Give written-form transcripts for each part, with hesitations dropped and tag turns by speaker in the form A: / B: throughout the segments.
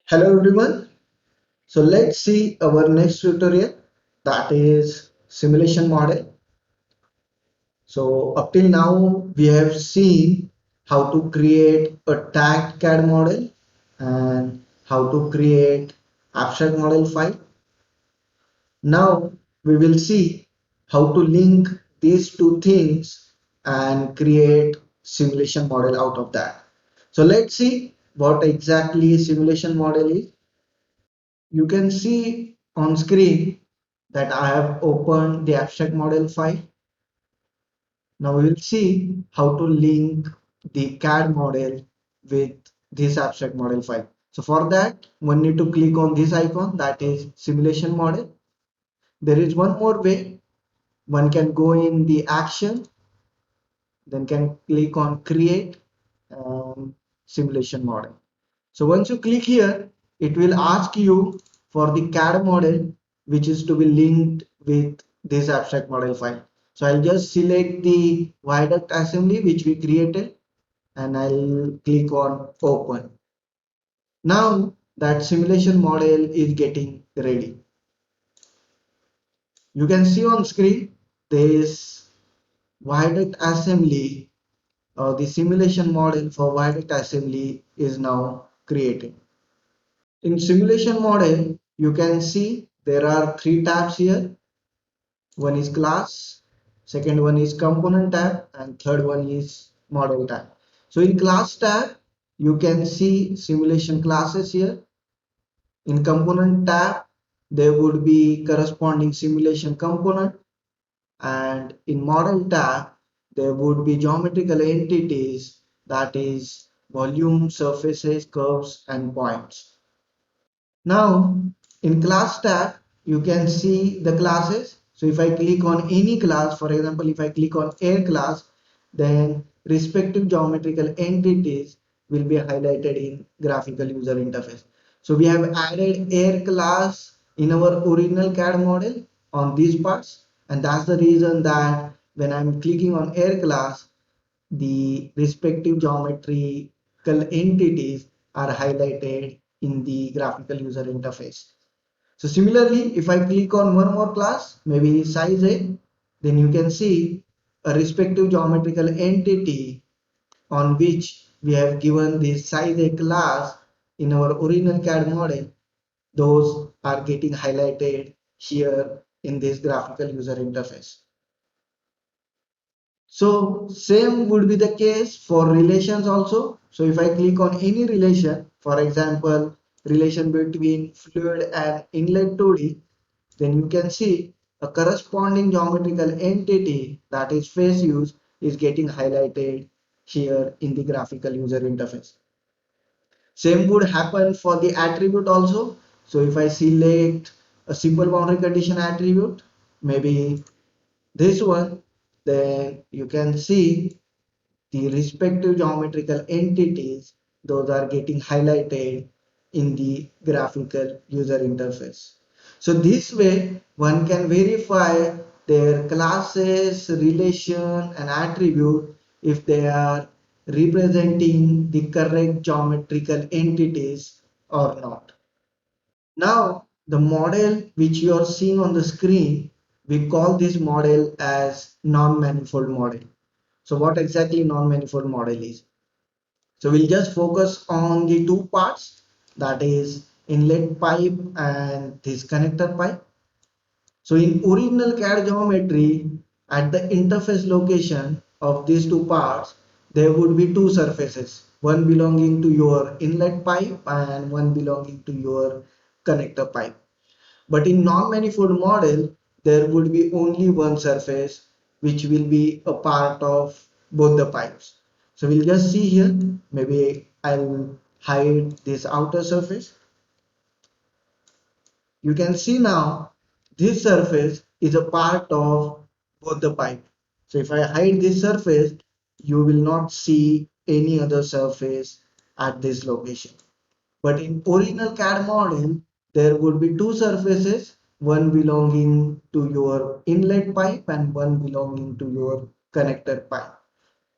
A: Hello everyone. So let's see our next tutorial, that is simulation model. So up till now we have seen how to create a tagged CAD model and how to create abstract model file. Now we will see how to link these two things and create simulation model out of that. So let's see what exactly simulation model is. You can see on screen that I have opened the abstract model file. Now we will see how to link the CAD model with this abstract model file. So for that, one need to click on this icon, that is simulation model. There is one more way. One can go in the action, then can click on create simulation model. So once you click here, it will ask you for the CAD model which is to be linked with this abstract model file. So I'll just select the viaduct assembly which we created and I'll click on open. Now that simulation model is getting ready. You can see on screen this viaduct assembly or the simulation model for viaduct assembly is now created. In simulation model, you can see there are three tabs here. One is class, second one is component tab, and third one is model tab. So in class tab, you can see simulation classes here. In component tab, there would be corresponding simulation component, and in model tab, there would be geometrical entities, that is volume, surfaces, curves, and points. Now in class tab, you can see the classes. So if I click on any class, for example, if I click on air class, then respective geometrical entities will be highlighted in graphical user interface. So we have added air class in our original CAD model on these parts. And that's the reason that when I'm clicking on air class, the respective geometrical entities are highlighted in the graphical user interface. So similarly, if I click on one more class, maybe size A, then you can see a respective geometrical entity on which we have given the size A class in our original CAD model. Those are getting highlighted here in this graphical user interface. So same would be the case for relations also. So if I click on any relation, for example, relation between fluid and inlet 2D, then you can see a corresponding geometrical entity, that is face use, is getting highlighted here in the graphical user interface. Same would happen for the attribute also. So if I select a simple boundary condition attribute, maybe this one, then you can see the respective geometrical entities, those are getting highlighted in the graphical user interface. So this way one can verify their classes, relation and attribute if they are representing the correct geometrical entities or not. Now, the model which you are seeing on the screen, we call this model as non-manifold model. So what exactly non-manifold model is? So we'll just focus on the two parts, that is inlet pipe and this connector pipe. So in original CAD geometry, at the interface location of these two parts, there would be two surfaces, one belonging to your inlet pipe and one belonging to your connector pipe. But in non-manifold model, there would be only one surface which will be a part of both the pipes. So we'll just see here, maybe I'll hide this outer surface. You can see now this surface is a part of both the pipe. So if I hide this surface, you will not see any other surface at this location. But in original CAD model, there would be two surfaces, one belonging to your inlet pipe and one belonging to your connector pipe.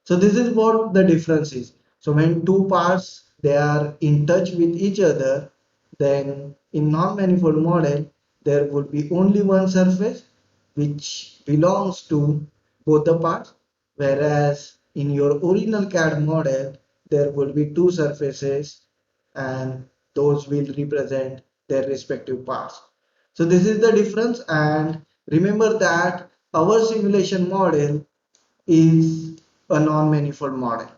A: So this is what the difference is. So when two parts they are in touch with each other, then in non-manifold model, there would be only one surface which belongs to both the parts, whereas in your original CAD model, there would be two surfaces and those will represent their respective parts. So this is the difference, and remember that our simulation model is a non-manifold model.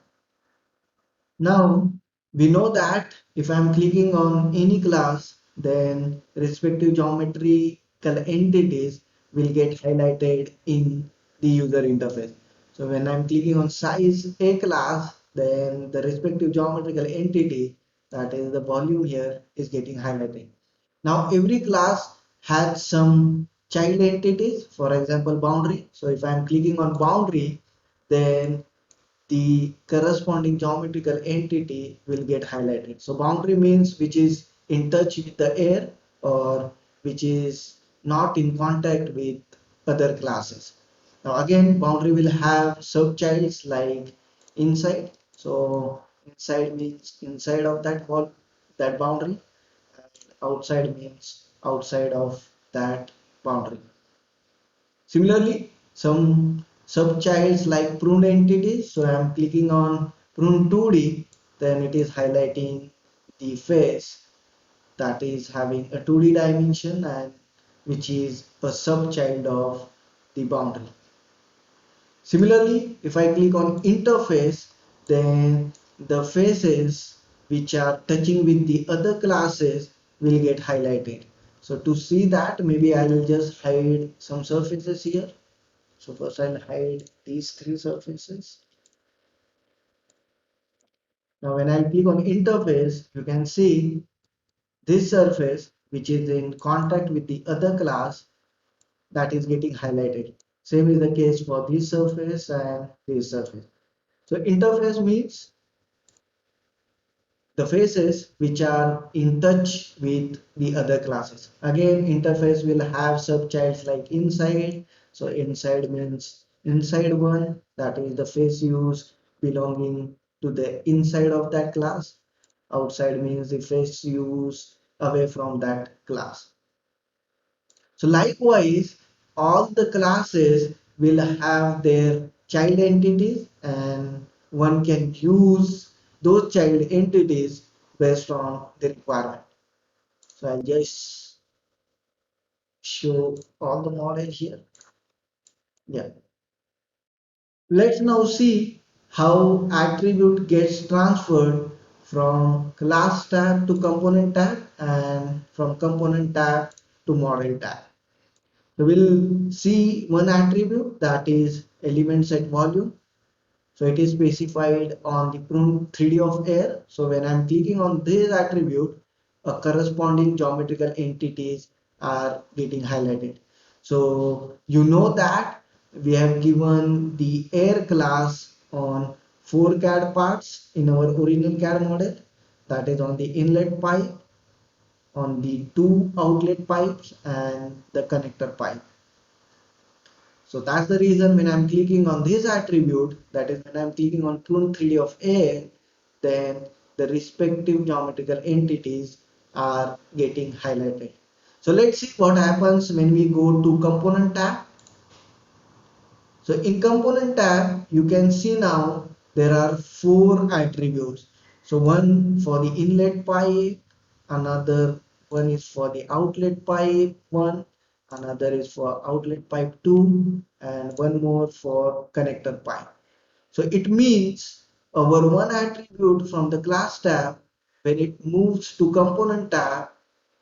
A: Now we know that if I'm clicking on any class, then respective geometrical entities will get highlighted in the user interface. So when I'm clicking on size A class, then the respective geometrical entity, that is the volume here, is getting highlighted. Now every class has some child entities, for example boundary. So if I'm clicking on boundary, then the corresponding geometrical entity will get highlighted. So boundary means which is in touch with the air or which is not in contact with other classes. Now again, boundary will have subchilds like inside. So inside means inside of that wall, that boundary, and outside means outside of that boundary. Similarly, some subchilds like pruned entities. So I'm clicking on prune 2D, then it is highlighting the face that is having a 2D dimension and which is a subchild of the boundary. Similarly, if I click on interface, then the faces which are touching with the other classes will get highlighted. So to see that, maybe I will just hide some surfaces here. So first I'll hide these three surfaces. Now when I click on interface, you can see this surface which is in contact with the other class, that is getting highlighted. Same is the case for this surface and this surface. So interface means the faces which are in touch with the other classes. Again, interface will have subchilds like inside. So inside means inside one, that is the face use belonging to the inside of that class. Outside means the face use away from that class. So likewise, all the classes will have their child entities and one can use those child entities based on the requirement. So I'll just show all the model here. Yeah. Let's now see how attribute gets transferred from class tab to component tab and from component tab to model tab. So we'll see one attribute, that is element set volume. So it is specified on the prune 3D of air. So when I'm clicking on this attribute, a corresponding geometrical entities are getting highlighted. So you know that we have given the air class on 4 CAD parts in our original CAD model. That is on the inlet pipe, on the 2 outlet pipes and the connector pipe. So that's the reason when I'm clicking on this attribute, that is when I'm clicking on prune 3D of air, then the respective geometrical entities are getting highlighted. So let's see what happens when we go to component tab. So in component tab, you can see now there are 4 attributes. So one for the inlet pipe, another one is for the outlet pipe 1, another is for outlet pipe 2, and one more for connector pipe. So it means our one attribute from the class tab, when it moves to component tab,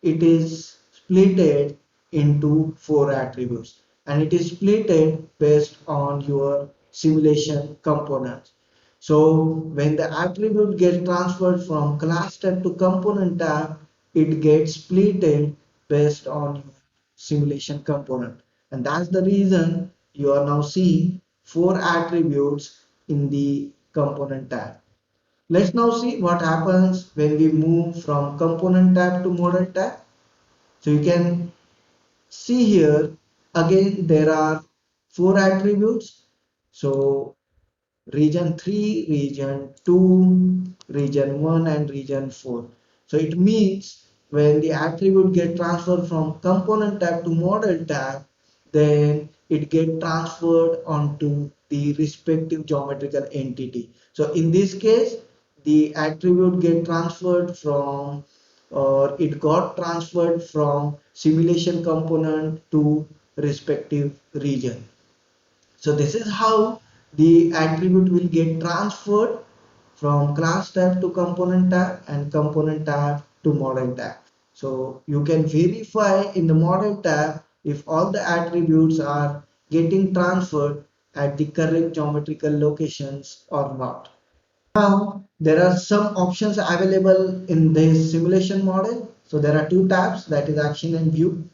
A: it is splitted into 4 attributes and it is splitted based on your simulation components. So when the attribute gets transferred from class tab to component tab, it gets splitted based on your simulation component. And that's the reason you are now seeing 4 attributes in the component tab. Let's now see what happens when we move from component tab to model tab. So you can see here again there are 4 attributes. So region 3, region 2, region 1 and region 4. So it means when the attribute get transferred from component tab to model tab, then it get transferred onto the respective geometrical entity. So in this case, the attribute get transferred from, or it got transferred from simulation component to respective region. So this is how the attribute will get transferred from class tab to component tab and component tab to model tab. So you can verify in the model tab if all the attributes are getting transferred at the correct geometrical locations or not. Now there are some options available in this simulation model. So there are two tabs, that is action and view.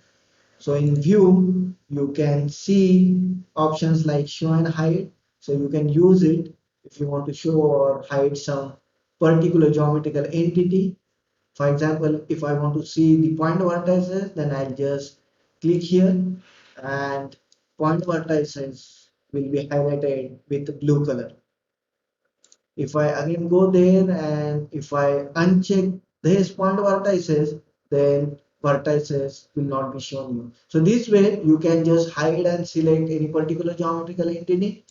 A: So in view, you can see options like show and hide. So you can use it if you want to show or hide some particular geometrical entity. For example, if I want to see the point vertices, then I'll just click here and point vertices will be highlighted with blue color. If I again go there and if I uncheck this point vertices, then vertices will not be shown you. So this way you can just hide and select any particular geometrical entity.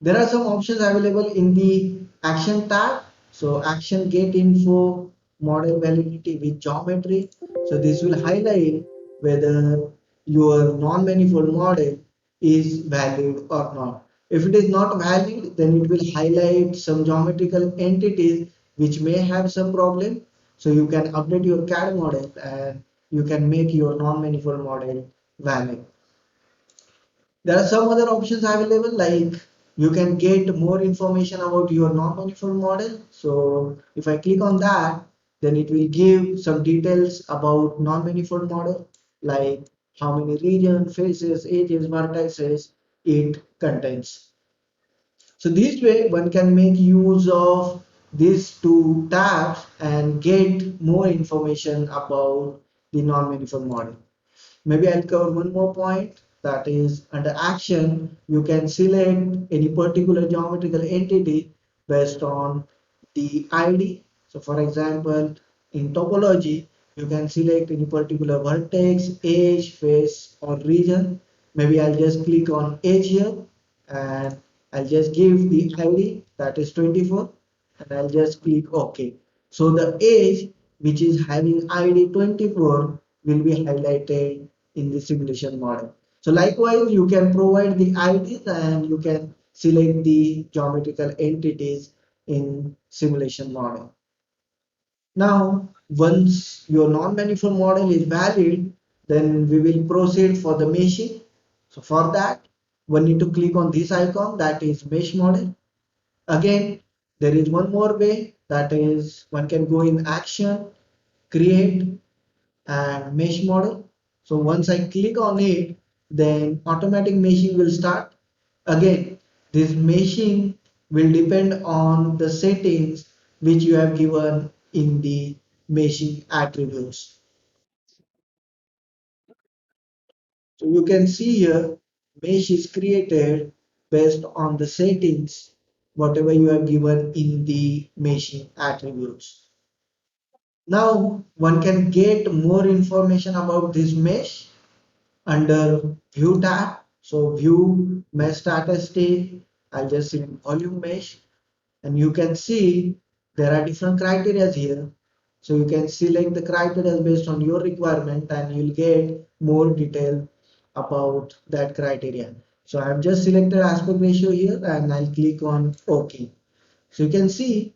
A: There are some options available in the action tab. So action get info model validity with geometry. So this will highlight whether your non-manifold model is valid or not. If it is not valid, then it will highlight some geometrical entities which may have some problem. So you can update your CAD model and you can make your non-manifold model valid. There are some other options available, like you can get more information about your non-manifold model. So if I click on that, then it will give some details about non-manifold model, like how many regions, faces, edges, vertices it contains. So this way one can make use of these two tabs and get more information about the non-manifold model. Maybe I'll cover one more point, that is under action, you can select any particular geometrical entity based on the ID. So for example, in topology, you can select any particular vertex, edge, face or region. Maybe I'll just click on edge here and I'll just give the ID, that is 24, and I'll just click OK. So the edge which is having ID 24 will be highlighted in the simulation model. So likewise, you can provide the IDs and you can select the geometrical entities in simulation model. Now, once your non-manifold model is valid, then we will proceed for the meshing. So for that, we need to click on this icon, that is mesh model. Again, there is one more way, that is one can go in action, create and mesh model. So once I click on it, then automatic meshing will start. Again, this meshing will depend on the settings which you have given in the meshing attributes. So you can see here, mesh is created based on the settings, whatever you have given in the meshing attributes. Now one can get more information about this mesh under view tab. So view mesh statistic, I'll just select volume mesh and you can see there are different criteria here. So you can select the criteria based on your requirement and you'll get more detail about that criteria. So I've just selected aspect ratio here and I'll click on OK. So you can see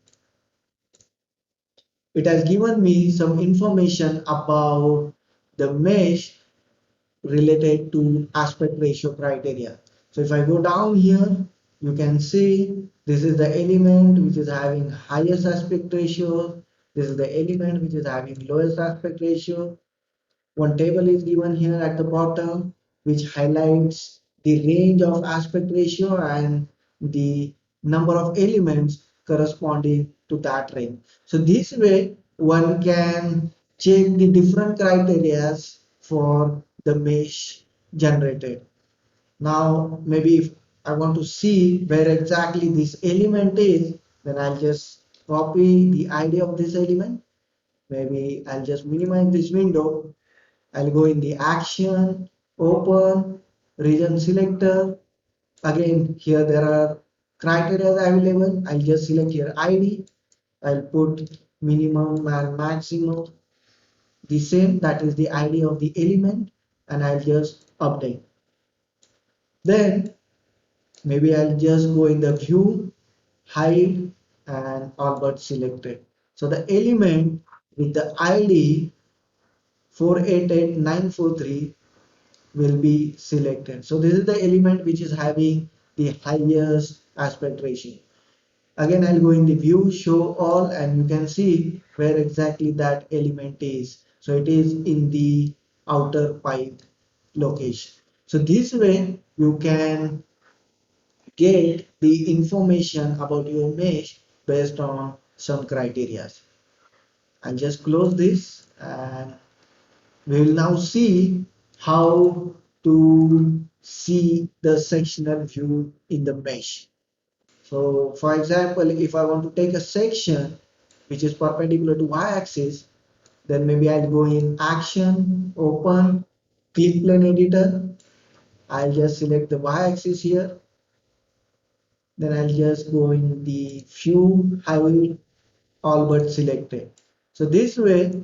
A: it has given me some information about the mesh related to aspect ratio criteria. So if I go down here, you can see this is the element which is having highest aspect ratio. This is the element which is having lowest aspect ratio. One table is given here at the bottom, which highlights the range of aspect ratio and the number of elements corresponding to that range. So this way, one can check the different criteria for the mesh generated. Now, maybe if I want to see where exactly this element is, then I'll just copy the ID of this element. Maybe I'll just minimize this window. I'll go in the action, open, region selector. Again, here there are criteria available. I'll just select here ID. I'll put minimum and maximum the same, that is the ID of the element, and I'll just update. Then maybe I'll just go in the view, hide, and all but selected. So the element with the ID 488943 will be selected. So this is the element which is having the highest aspect ratio. Again, I'll go in the view, show all, and you can see where exactly that element is. So it is in the outer pipe location. So this way you can get the information about your mesh based on some criteria. I'll just close this and we will now see how to see the sectional view in the mesh. So for example, if I want to take a section which is perpendicular to y-axis, then maybe I'll go in action, open, click plane editor. I'll just select the y-axis here. Then I'll just go in the view, I will all but selected. So this way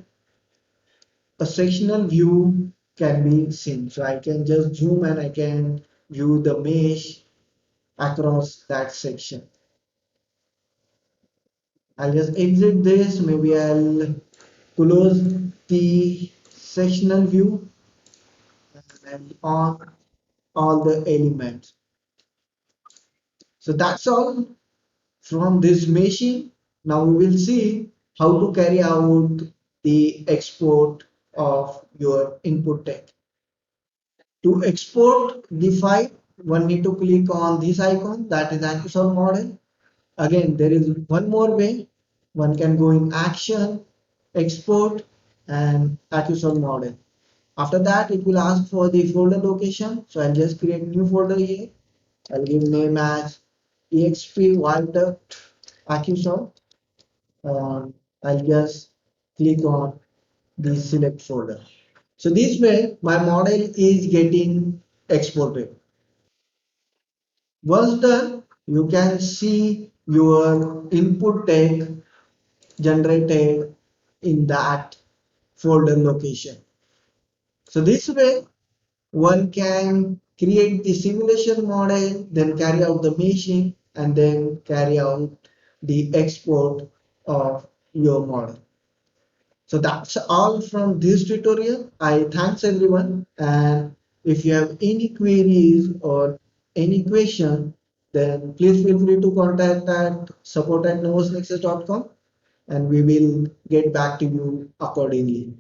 A: a sectional view can be seen. So I can just zoom and I can view the mesh across that section. I'll just exit this. Maybe I'll close the sectional view and on all the elements. So that's all from this machine. Now we will see how to carry out the export of your input text. To export the file, one need to click on this icon, that is Acusol model. Again, there is one more way. One can go in action, export, and Acusol model. After that, it will ask for the folder location. So I'll just create new folder here. I'll give name as exp Walter Acusol. I'll just click on the select folder. So this way, my model is getting exported. Once done, you can see your input text generated in that folder location. So this way, one can create the simulation model, then carry out the machine, and then carry out the export of your model. So that's all from this tutorial. I thanks everyone, and if you have any queries or any question, then please feel free to contact at support@novosnexus.com and we will get back to you accordingly.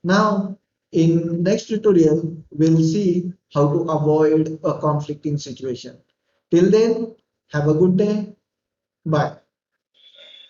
A: Now, in next tutorial, we'll see how to avoid a conflicting situation. Till then, have a good day. Bye.